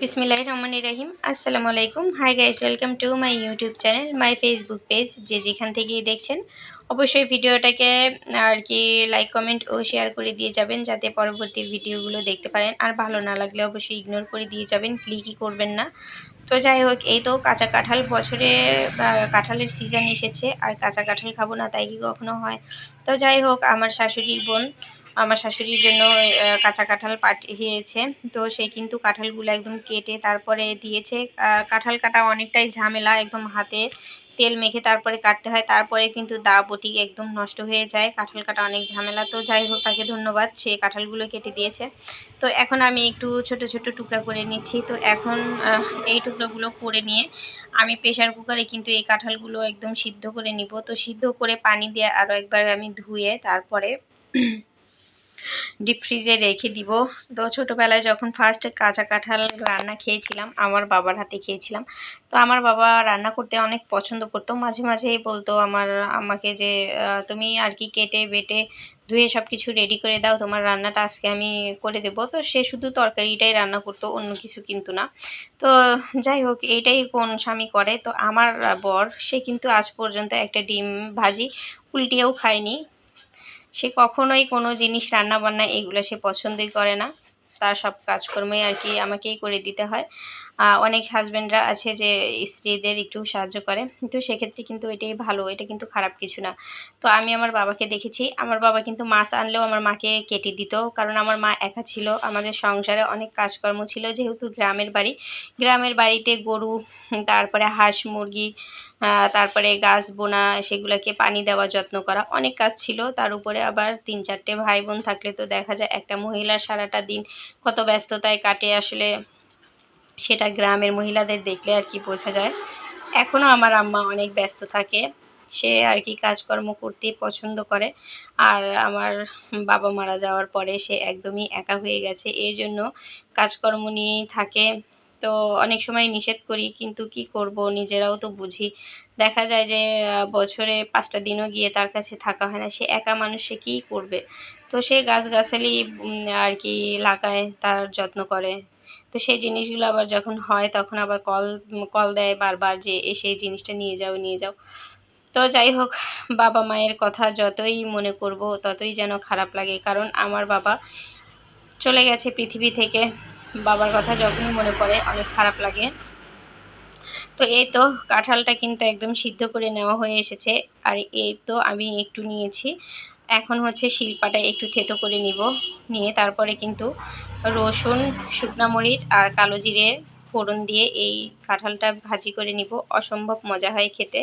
বিসমিল্লাহিররহমানিররহিম। আসসালামু আলাইকুম। Hi guys, welcome to my YouTube channel, my Facebook page. যে যেখান থেকেই দেখছেন অবশ্যই ভিডিওটাকে আর কি লাইক, কমেন্ট ও শেয়ার করে দিয়ে যাবেন যাতে পরবর্তী ভিডিওগুলো দেখতে পারেন। আর ভালো না লাগলে অবশ্যই ইগনোর করে দিয়ে যাবেন, ক্লিকই করবেন না। তো যাই হোক, এই তো কাঁচা কাঁঠাল, বছরে কাঁঠালের সিজন এসেছে আর কাঁচা কাঁঠাল খাবো না তাই কি কখনো হয়? তো যাই হোক, আমার শাশুড়ির বোন আমার শাশুড়ির জন্য কাঁচা কাঁঠাল পাঠিয়েছে। তো সে কিন্তু কাঁঠালগুলো একদম কেটে তারপরে দিয়েছে। কাঁঠাল কাটা অনেকটাই ঝামেলা, একদম হাতে তেল মেখে তারপরে কাটতে হয়, তারপরে কিন্তু দা বটি একদম নষ্ট হয়ে যায়। কাঁঠাল কাটা অনেক ঝামেলা। তো যাই হোক, তাকে ধন্যবাদ, সে কাঁঠালগুলো কেটে দিয়েছে। তো এখন আমি একটু ছোট ছোট টুকরা করে নিচ্ছি। তো এখন এই টুকরোগুলো করে নিয়ে আমি প্রেশার কুকারে কিন্তু এই কাঁঠালগুলো একদম সিদ্ধ করে নিব। তো সিদ্ধ করে পানি দিয়ে আরও একবার আমি ধুয়ে তারপরে ডিপ ফ্রিজে রেখে দিব। তো ছোটোবেলায় যখন ফার্স্ট কাঁচা কাঁঠাল রান্না খেয়েছিলাম, আমার বাবার হাতে খেয়েছিলাম। তো আমার বাবা রান্না করতে অনেক পছন্দ করতো। মাঝে মাঝেই বলতো আমার আম্মাকে যে তুমি আর কি কেটে বেটে ধুয়ে সব কিছু রেডি করে দাও, তোমার রান্নাটা আজকে আমি করে দেব। তো সে শুধু তরকারিটাই রান্না করতো, অন্য কিছু কিন্তু না। তো যাই হোক, এইটাই কোন স্বামী করে। তো আমার বর, সে কিন্তু আজ পর্যন্ত একটা ডিম ভাজি উল্টিয়েও খায়নি। সে কখনোই কোনো জিনিস রান্নাবান্না এগুলো সে পছন্দই করে না। তার সব কাজকর্মই আর কি আমাকেই করে দিতে হয়। অনেক হাজব্যান্ডরা আছে যে স্ত্রীদের একটু সাহায্য করে, তো সেক্ষেত্রে কিন্তু এটাই ভালো, এটা কিন্তু খারাপ কিছু না। তো আমি আমার বাবাকে দেখেছি, আমার বাবা কিন্তু মাছ আনলেও আমার মাকে কেটে দিত, কারণ আমার মা একা ছিল, আমাদের সংসারে অনেক কাজকর্ম ছিল। যেহেতু গ্রামের বাড়িতে গরু, তারপরে হাঁস মুরগি, তারপরে গাছ বোনা, সেগুলোকে পানি দেওয়া, যত্ন করা, অনেক কাজ ছিল। তার উপরে আবার 3-4টে ভাই বোন থাকলে তো দেখা যায় একটা মহিলার সারাটা দিন কত ব্যস্ততায় কাটে, আসলে সেটা গ্রামের মহিলাদের দেখলে আর কি বোঝা যায়। এখনও আমার আম্মা অনেক ব্যস্ত থাকে, সে আর কি কাজকর্ম করতেই পছন্দ করে। আর আমার বাবা মারা যাওয়ার পরে সে একদমই একা হয়ে গেছে, এই জন্য কাজকর্ম নিয়েই থাকে। তো অনেক সময় নিষেধ করি, কিন্তু কি করব, নিজেরাও তো বুঝি। দেখা যায় যে বছরে 5টা দিনও গিয়ে তার কাছে থাকা হয় না, সে একা মানুষ, সে কী করবে? তো সে গাছগাছালি আর কি লাগায়, তার যত্ন করে। তো সেই জিনিসগুলো আবার যখন হয় তখন আবার কল দেয় বারবার যে এসে এই জিনিসটা নিয়ে যাও, নিয়ে যাও। তো যাই হোক, বাবা মায়ের কথা যতই মনে করব ততই যেন খারাপ লাগে, কারণ আমার বাবা চলে গেছে পৃথিবী থেকে। বাবার কথা যখনই মনে পড়ে অনেক খারাপ লাগে। তো এই তো কাঁঠালটা কিন্তু একদম সিদ্ধ করে নেওয়া হয়ে এসেছে। আর এই তো আমি একটু নিয়েছি, এখন হচ্ছে শিলপাটায় একটু থেতো করে নিয়ে তারপরে কিন্তু রসুন, শুকনা মরিচ আর কালো জিরে ফোড়ন দিয়ে এই কাঁঠালটা ভাজি করে নিব। অসম্ভব মজা হয় খেতে।